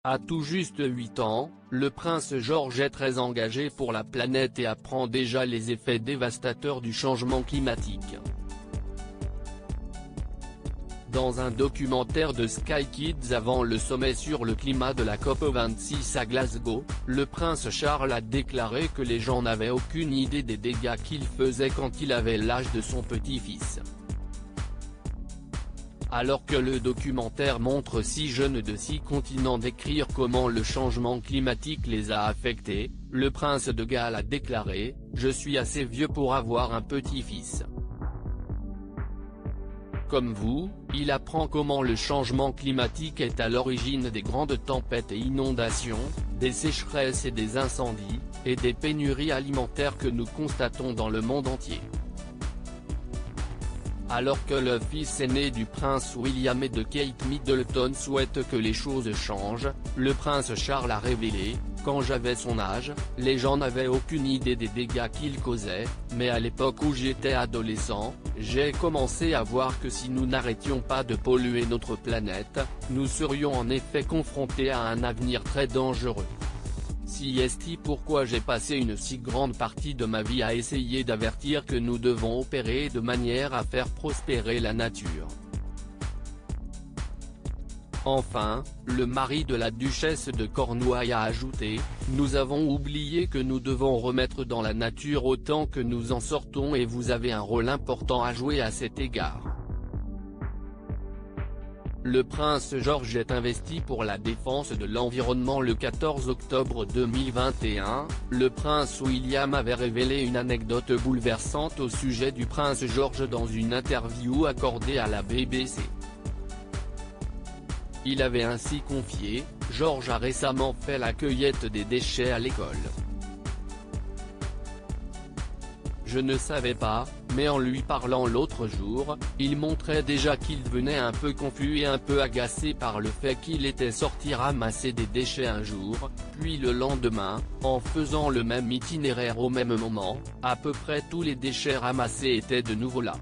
À tout juste 8 ans, le prince George est très engagé pour la planète et apprend déjà les effets dévastateurs du changement climatique. Dans un documentaire de Sky Kids avant le sommet sur le climat de la COP26 à Glasgow, le prince Charles a déclaré que les gens n'avaient aucune idée des dégâts qu'il faisait quand il avait l'âge de son petit-fils. Alors que le documentaire montre 6 jeunes de 6 continents décrire comment le changement climatique les a affectés, le prince de Galles a déclaré « Je suis assez vieux pour avoir un petit-fils. Comme vous, il apprend comment le changement climatique est à l'origine des grandes tempêtes et inondations, des sécheresses et des incendies, et des pénuries alimentaires que nous constatons dans le monde entier. » Alors que le fils aîné du prince William et de Kate Middleton souhaite que les choses changent, le prince Charles a révélé « Quand j'avais son âge, les gens n'avaient aucune idée des dégâts qu'il causait, mais à l'époque où j'étais adolescent, j'ai commencé à voir que si nous n'arrêtions pas de polluer notre planète, nous serions en effet confrontés à un avenir très dangereux. Si est pourquoi j'ai passé une si grande partie de ma vie à essayer d'avertir que nous devons opérer de manière à faire prospérer la nature. » Enfin, le mari de la duchesse de Cornouailles a ajouté « Nous avons oublié que nous devons remettre dans la nature autant que nous en sortons et vous avez un rôle important à jouer à cet égard. » Le prince George est investi pour la défense de l'environnement le 14 octobre 2021, le prince William avait révélé une anecdote bouleversante au sujet du prince George dans une interview accordée à la BBC. Il avait ainsi confié « George a récemment fait la cueillette des déchets à l'école. Je ne savais pas, mais en lui parlant l'autre jour, il montrait déjà qu'il devenait un peu confus et un peu agacé par le fait qu'il était sorti ramasser des déchets un jour, puis le lendemain, en faisant le même itinéraire au même moment, à peu près tous les déchets ramassés étaient de nouveau là.